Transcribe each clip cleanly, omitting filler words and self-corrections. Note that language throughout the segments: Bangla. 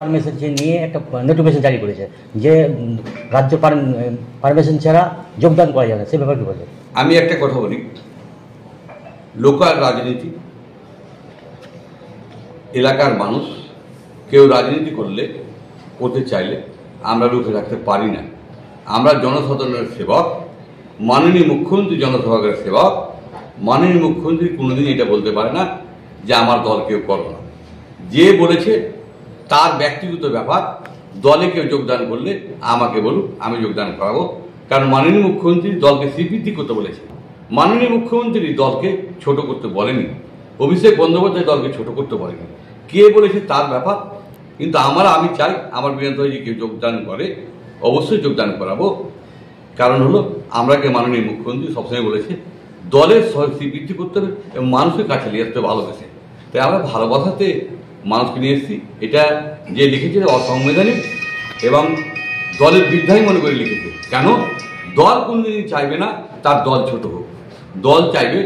পারমিশন নিয়ে একটা নোটিফিকেশন জারি করেছে যে রাজ্য পারমিশন ছাড়া যোগদান করা যাবে না, সে ব্যাপারে কি বলছে? আমি একটা কথা বলি, লোকাল রাজনীতি, এলাকার মানুষ কেউ রাজনীতি করতে চাইলে আমরা রুখে রাখতে পারি না। আমরা জনসাধারণের সেবক, মাননীয় মুখ্যমন্ত্রী জনসেবকের সেবক। মাননীয় মুখ্যমন্ত্রী কোনোদিন এটা বলতে পারে না যে আমার দল কেউ করো না। যে বলেছে তার ব্যক্তিগত ব্যাপার, দলে কেউ যোগদান করলে আমাকে বলুক, আমি যোগদান করাবো। কারণ মাননীয় মুখ্যমন্ত্রী দলকে স্বীকৃতি করতে বলেছে। মাননীয় মুখ্যমন্ত্রী দলকে ছোট করতে বলেনি, অভিষেক বন্দ্যোপাধ্যায় দলকে ছোট করতে বলেনি। কে বলেছে তার ব্যাপার, কিন্তু আমি চাই আমার বিরুদ্ধে যে কেউ যোগদান করে অবশ্যই যোগদান করাবো। কারণ হলো আমরাকে মাননীয় মুখ্যমন্ত্রী সবসময় বলেছে দলের স্বীকৃতি করতে হবে এবং মানুষের কাছে নিয়ে আসতে ভালোবেসে। তাই আমরা ভালোবাসাতে মানুষকে নিয়ে এসেছি। এটা যে লিখেছে অসাংবিধানিক এবং দলের বিরুদ্ধেই মনে করে লিখেছে। কেন? দল কোনদিনই চাইবে না তার দল ছোট হোক। দল চাইবে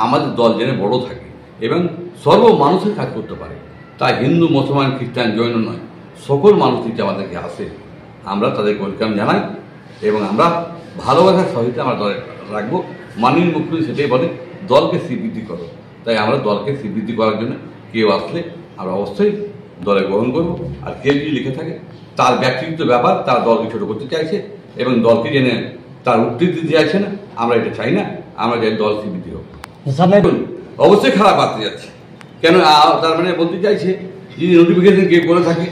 আমাদের দল যেন বড় থাকে এবং সর্ব মানুষের কাজ করতে পারে। তাই হিন্দু, মুসলমান, খ্রিস্টান, জৈন নয়, সকল মানুষই আমাদেরকে আসে। আমরা তাদেরকে ওয়েলকাম জানাই এবং আমরা ভালোবাসার সহিত আমরা দলে রাখবো। মাননীয় মুখ্যমন্ত্রী সেটাই বলে দলকে স্বীকৃতি করো। তাই আমরা দলকে স্বীকৃতি করার জন্য কেউ আসলে আমরা অবশ্যই দলে গ্রহণ করবো। আর কেউ যদি লিখে থাকে তার ব্যক্তিগত ব্যাপার, তার দলকে ছোট করতে চাইছে এবং দলকে জেনে তার উত্তর দিতে চাইছে না, আমরা এটা চাই না। আমরা চাই দল স্বীকৃতি হোক। অবশ্যই খারাপ বাড়তে যাচ্ছে। কেন? তার মানে বলতে চাইছে যদি নোটিফিকেশন কেউ করে থাকে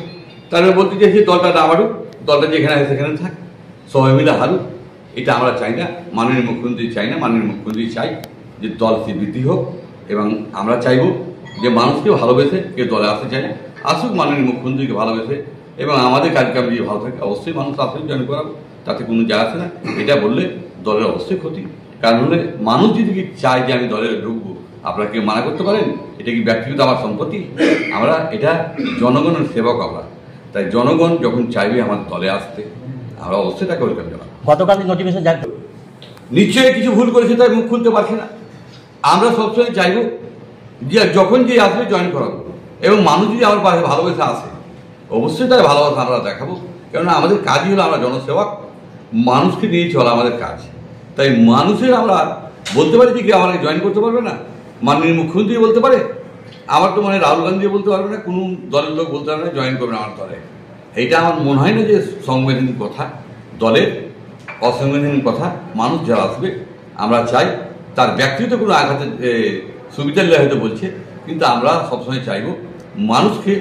তাহলে বলতে চাইছে দলটা না বাড়ুক, দলটা যেখানে আছে সেখানে থাক, সবাই মিলে হারুক। এটা আমরা চাই না, মাননীয় মুখ্যমন্ত্রী চাই না। মাননীয় মুখ্যমন্ত্রী চাই যে দল স্বীকৃতি হোক এবং আমরা চাইব যে মানুষকে ভালোবেসে কেউ দলে আসতে চায় না, আসুক মাননীয় মুখ্যমন্ত্রীকে ভালোবেসে এবং আমাদের কাজকাম যদি ভালো থাকে অবশ্যই মানুষ আসলে জয়েন করাবো, তাতে কোনো যা আসে না। এটা বললে দলের অবশ্যই ক্ষতি। কারণ হলে মানুষ যদি চায় যে আমি দলে ঢুকবো, আপনারা কেউ মানা করতে পারেন? এটা কি ব্যক্তিগত আমার সম্পত্তি? আমরা এটা জনগণের সেবক আমরা। তাই জনগণ যখন চাইবে আমাদের দলে আসতে, আমরা অবশ্যই তাকে ওয়েলকাম জানাবো। গতকাল নোটিফিকেশন জারি নিশ্চয়ই কিছু ভুল করেছে তাই মুখ খুলতে পারছে না। আমরা সবসময় চাইবো যে যখন যে আসবে জয়েন করাবো এবং মানুষ যদি আমার পাশে ভালোবেসে আসে অবশ্যই তাই ভালোবাসা আমরা দেখাবো। কেননা আমাদের কাজই হলো আমরা জনসেবক, মানুষকে নিয়ে চলা আমাদের কাজ। তাই মানুষের আমরা বলতে পারি যে কি আমাকে জয়েন করতে পারবে না? মাননীয় মুখ্যমন্ত্রী বলতে পারে, আমার তো মানে রাহুল গান্ধী বলতে পারবে না, কোনো দলের লোক বলতে পারবে না জয়েন করবে না আমার দলে। এইটা আমার মনে হয় না যে সংবিধানিক কথা, দলের অসাংবিধানিক কথা। মানুষ যারা আসবে আমরা চাই তার ব্যক্তিগত কোনো আঘাতে সুবিধার লেগে হয়তো বলছে, কিন্তু আমরা সবসময় চাইব মানুষকে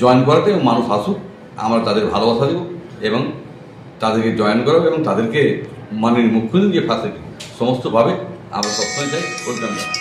জয়েন করাতে এবং মানুষ আসুক, আমরা তাদের ভালোবাসা দেব এবং তাদেরকে জয়েন করাবো এবং তাদেরকে মাননীয় মুখ্যমন্ত্রী যে ফ্যাসিলিটি সমস্তভাবে আমরা সবসময় চাই ওয়েলকাম জানাই।